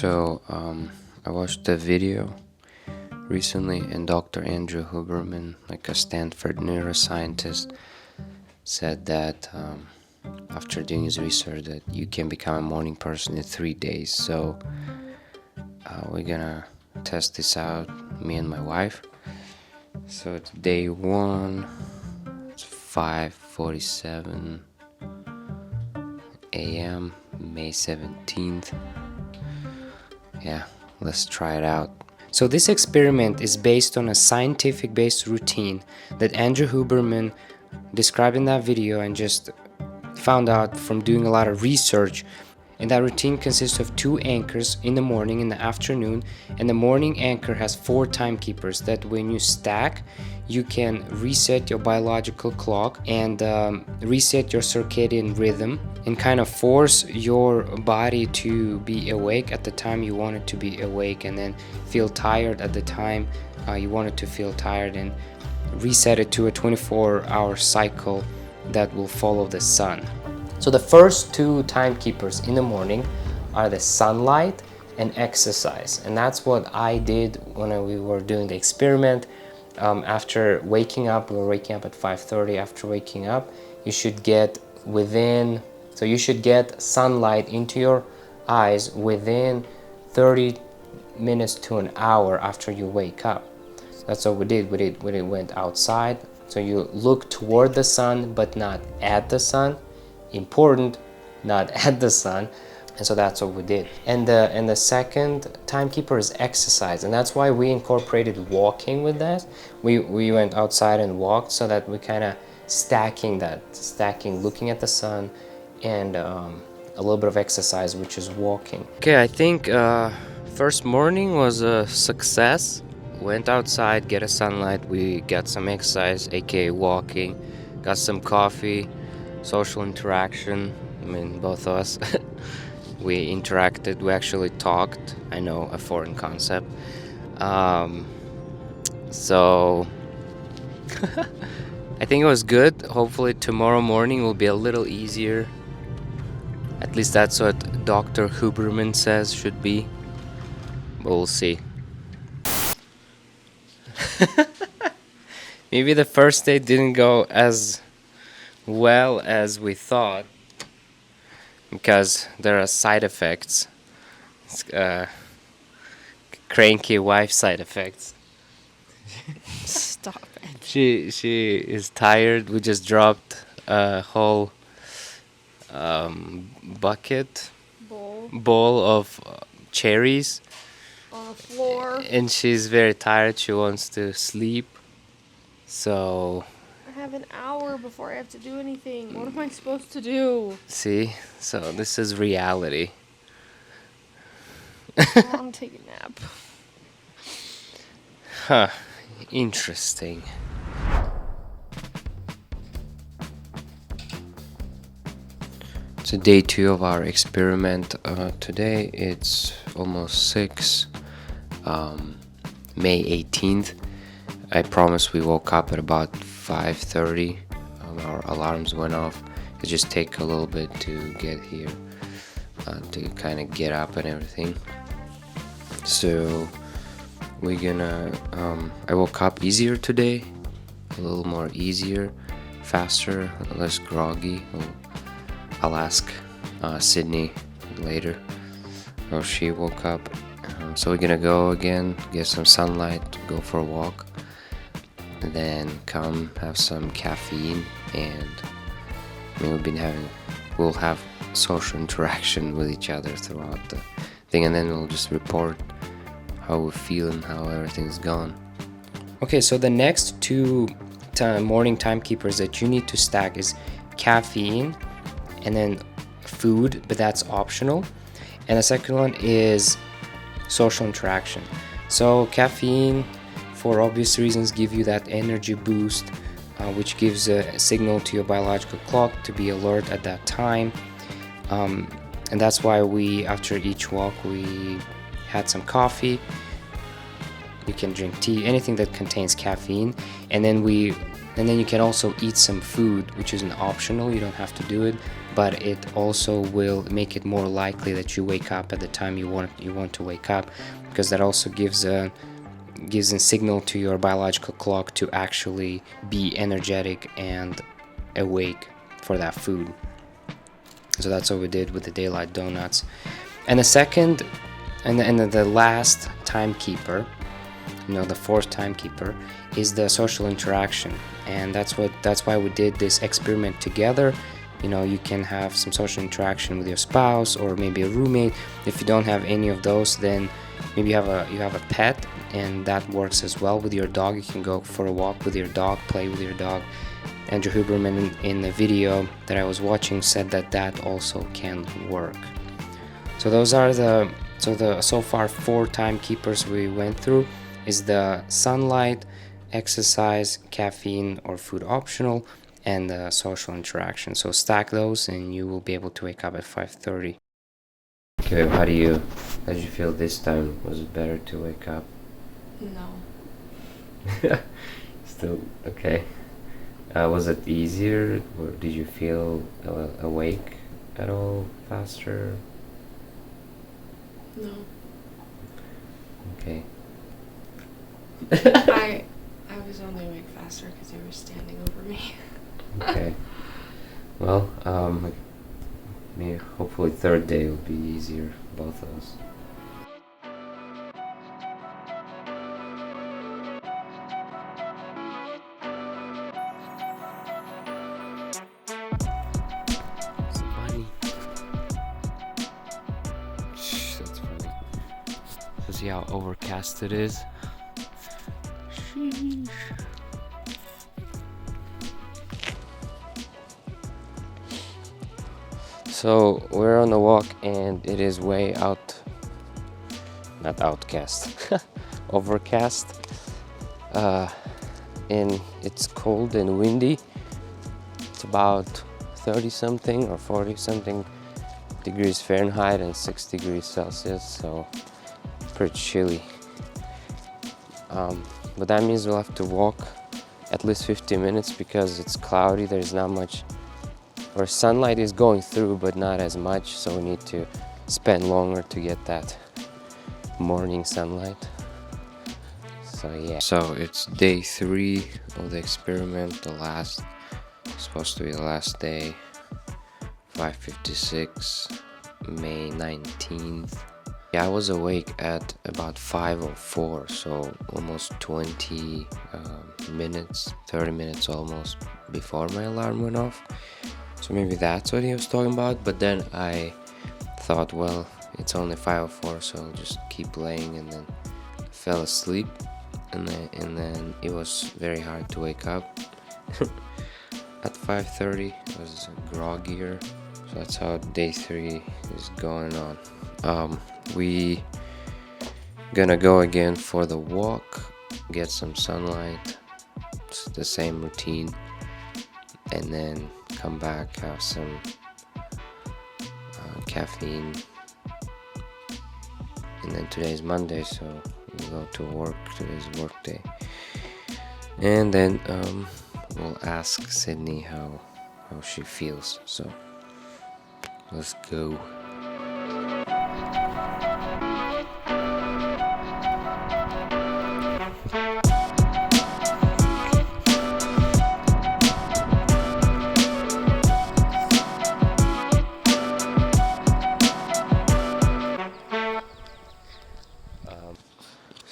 I watched a video recently, and Dr. Andrew Huberman, like a Stanford neuroscientist, said that after doing his research that you can become a morning person in 3 days. So we're gonna test this out, me and my wife. So it's day 1, it's 5:47 a.m. May 17th. Yeah, let's try it out. So this experiment is based on a scientific-based routine that Andrew Huberman described in that video and just found out from doing a lot of research. And that routine consists of 2 anchors in the morning and the afternoon, and the morning anchor has 4 timekeepers that when you stack, you can reset your biological clock and reset your circadian rhythm and kind of force your body to be awake at the time you want it to be awake, and then feel tired at the time you want it to feel tired, and reset it to a 24-hour cycle that will follow the sun. So the first 2 timekeepers in the morning are the sunlight and exercise, and that's what I did when we were doing the experiment. After waking up, we were waking up at 5:30. After waking up, you should get sunlight into your eyes within 30 minutes to an hour after you wake up. That's what we did. We went outside. So you look toward the sun, but not at the sun. Important, not at the sun. And so that's what we did. And the second timekeeper is exercise, and that's why we incorporated walking with that. We went outside and walked, so that we kind of stacking, looking at the sun, and a little bit of exercise, which is walking. Okay, I think first morning was a success. Went outside, get a sunlight, we got some exercise, aka walking, got some coffee, social interaction. I mean, both of us. We interacted, we actually talked. I know, a foreign concept. So I think it was good. Hopefully tomorrow morning will be a little easier. At least that's what Dr. Huberman says should be. But we'll see. Maybe the first day didn't go as well as we thought, because there are side effects. Cranky wife side effects. Stop it. She is tired. We just dropped a whole bowl of cherries On the floor. and she's very tired. She wants to sleep. So I have an hour before I have to do anything. What am I supposed to do? see, so this is reality. I want to take a nap. Huh, interesting. So day 2 of our experiment. Today it's almost 6, May 18th. I promise we woke up at about 5:30. Our alarms went off. It just take a little bit to get here, to kind of get up and everything. So we're gonna, I woke up easier today, a little more easier, faster, less groggy. I'll ask Sydney later how she woke up. So we're gonna go again, get some sunlight, go for a walk, and then come have some caffeine, and I mean, we'll have social interaction with each other throughout the thing, and then we'll just report how we feel and how everything's gone. Okay, so the next 2 morning timekeepers that you need to stack is caffeine and then food, but that's optional. And the second one is social interaction. So caffeine, for obvious reasons, give you that energy boost, which gives a signal to your biological clock to be alert at that time. And that's why after each walk, we had some coffee. You can drink tea, anything that contains caffeine, and then you can also eat some food, which is an optional. You don't have to do it, but it also will make it more likely that you wake up at the time you want to wake up, because that also gives a signal to your biological clock to actually be energetic and awake for that food. So that's what we did with the daylight donuts. And the second and the last timekeeper, the fourth timekeeper, is the social interaction. And that's why we did this experiment together. You can have some social interaction with your spouse or maybe a roommate. If you don't have any of those, then maybe you have a pet, and that works as well. With your dog, you can go for a walk with your dog, play with your dog. Andrew Huberman in the video that I was watching said that also can work. So those are the so far 4 timekeepers we went through. Is the sunlight, exercise, caffeine or food optional, and the social interaction. So stack those and you will be able to wake up at 5:30. Okay, how did you feel this time? Was it better to wake up? No. Still okay. Was it easier, or did you feel awake at all faster? No. Okay. I was only awake faster because you were standing over me. Okay. Well, maybe hopefully third day will be easier, both of us. It's a bunny. Shh, that's funny. So see how overcast it is? Sheesh. So we're on a walk and it is way not outcast, overcast, and it's cold and windy. It's about 30 something or 40 something degrees Fahrenheit and 6 degrees Celsius, so pretty chilly. But that means we'll have to walk at least 50 minutes because it's cloudy. There's not much, or sunlight is going through but not as much, so we need to spend longer to get that morning sunlight. So yeah, so it's day 3 of the experiment, supposed to be the last day. 5:56, May 19th. Yeah, I was awake at about 5:04, so almost 20 minutes, 30 minutes almost before my alarm went off. So maybe that's what he was talking about, but then I thought, well, it's only 5:04, so I'll just keep laying, and then fell asleep, and then it was very hard to wake up. At 5:30, I was groggier. So that's how day 3 is going on. We gonna go again for the walk, get some sunlight. It's the same routine, and then come back, have some caffeine. And then today's Monday, so we go to work. Today's work day, and then we'll ask Sydney how she feels. So let's go.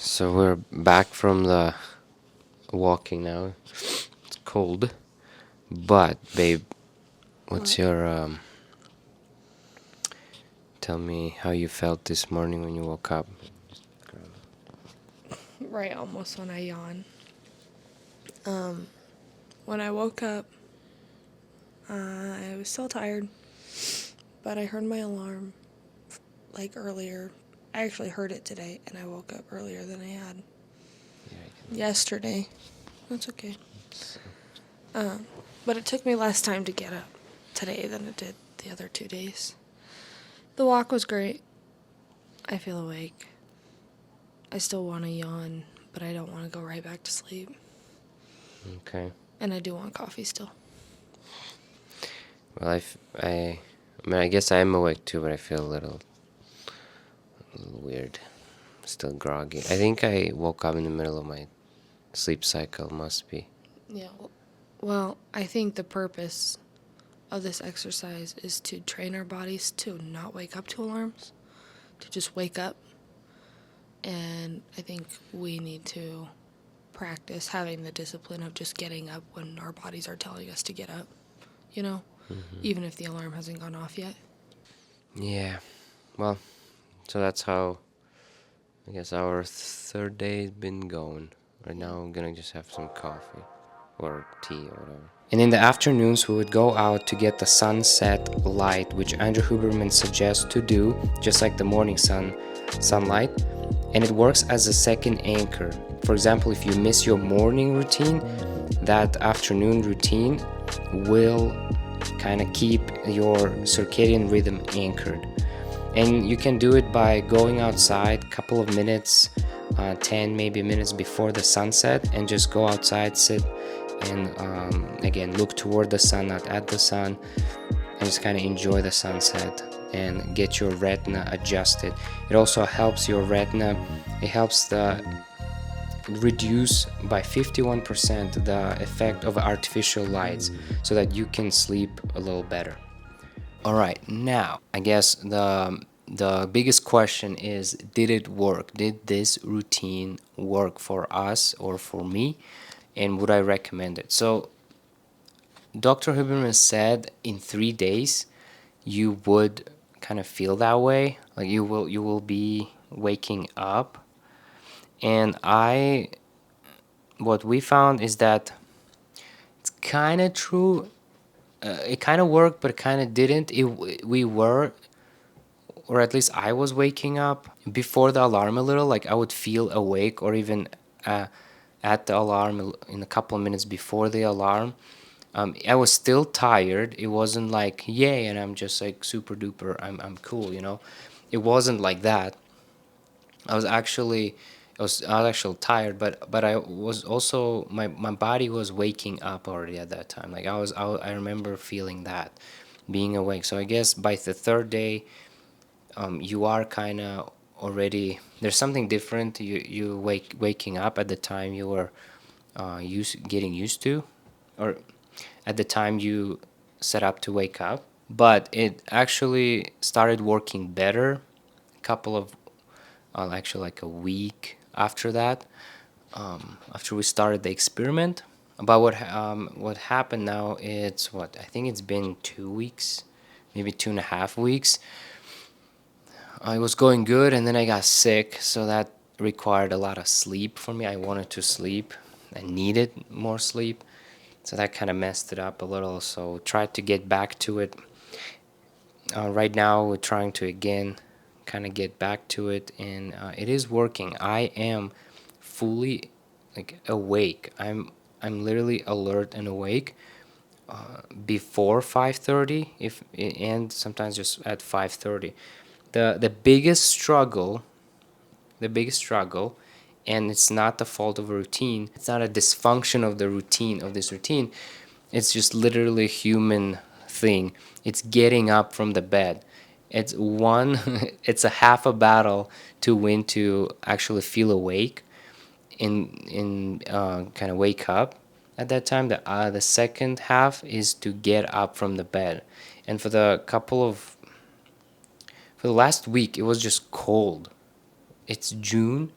So we're back from the walking now. It's cold, but babe, what's your tell me how you felt this morning when you woke up. Right, almost when I yawn. When I woke up, I was still tired, but I heard my alarm earlier. I actually heard it today, and I woke up earlier than I had yesterday. That's okay. But it took me less time to get up today than it did the other 2 days. The walk was great. I feel awake. I still want to yawn, but I don't want to go right back to sleep. Okay. And I do want coffee still. Well, I mean, I guess I am awake too, but I feel a little weird. Still groggy. I think I woke up in the middle of my sleep cycle, must be. Yeah. Well, I think the purpose of this exercise is to train our bodies to not wake up to alarms, to just wake up. And I think we need to practice having the discipline of just getting up when our bodies are telling us to get up, you know, even if the alarm hasn't gone off yet. Yeah. Well, so that's how I guess our third day has been going. Right now, I'm gonna just have some coffee or tea or whatever. And in the afternoons, we would go out to get the sunset light, which Andrew Huberman suggests to do, just like the morning sunlight. And it works as a second anchor. For example, if you miss your morning routine, that afternoon routine will kind of keep your circadian rhythm anchored. And you can do it by going outside a couple of minutes, 10 maybe minutes before the sunset, and just go outside, sit, and again look toward the sun, not at the sun, and just kind of enjoy the sunset and get your retina adjusted. It also helps your retina, it helps the reduce by 51% the effect of artificial lights so that you can sleep a little better. All right, now I guess the biggest question is, did it work? Did this routine work for us or for me? And would I recommend it? So Dr. Huberman said in 3 days you would kind of feel that way, like you will be waking up. And what we found is that it's kind of true. It kind of worked, but it kind of didn't. We were, or at least I was waking up before the alarm a little. Like I would feel awake, or even at the alarm in a couple of minutes before the alarm. I was still tired. It wasn't like yay, and I'm just like super duper. I'm cool, you know. It wasn't like that. I was actually I was actually tired, but I was also my body was waking up already at that time. Like I remember feeling that, being awake. So I guess by the third day, you are kind of already, there's something different. You waking up at the time you were getting used to, or at the time you set up to wake up. But it actually started working better. A couple of actually like a week after that, after we started the experiment. But what happened now, it's what I think it's been 2 weeks, maybe 2.5 weeks. I was going good, and then I got sick, so that required a lot of sleep for me. I wanted to sleep. I needed more sleep, so that kind of messed it up a little. So tried to get back to it. Right now, we're trying to again kind of get back to it, and it is working. I am fully like awake. I'm literally alert and awake before 5:30, if and sometimes just at 5:30. The biggest struggle, and it's not the fault of a routine. It's not a dysfunction of the routine, of this routine. It's just literally a human thing. It's getting up from the bed. It's one it's a half a battle to win to actually feel awake in kind of wake up at that time. The second half is to get up from the bed. And for the last week, it was just cold. It's June,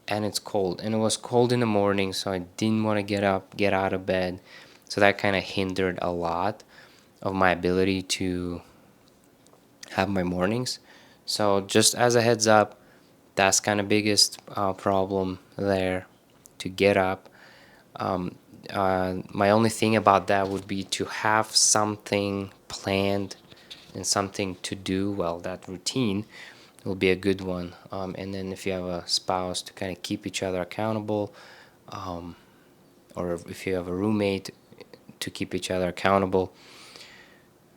and it's cold, and it was cold in the morning, so I didn't want to get out of bed. So that kind of hindered a lot of my ability to have my mornings. So just as a heads up, that's kind of biggest problem there, to get up. My only thing about that would be to have something planned and something to do. Well, that routine will be a good one. And then if you have a spouse, to kind of keep each other accountable, or if you have a roommate, to keep each other accountable.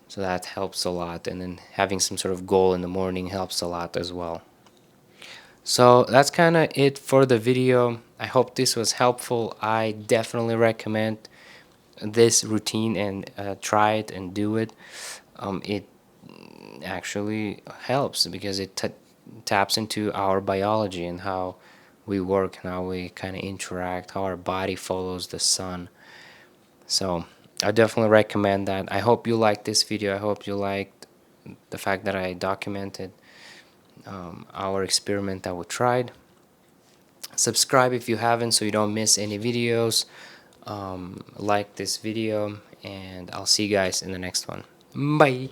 So that helps a lot. And then having some sort of goal in the morning helps a lot as well. So that's kind of it for the video. I hope this was helpful. I definitely recommend this routine and try it and do it, it actually helps because it taps into our biology and how we work and how we kind of interact, how our body follows the sun. So I definitely recommend that. I hope you liked this video. I hope you liked the fact that I documented our experiment that we tried. Subscribe if you haven't so you don't miss any videos. Like this video, and I'll see you guys in the next one. Bye.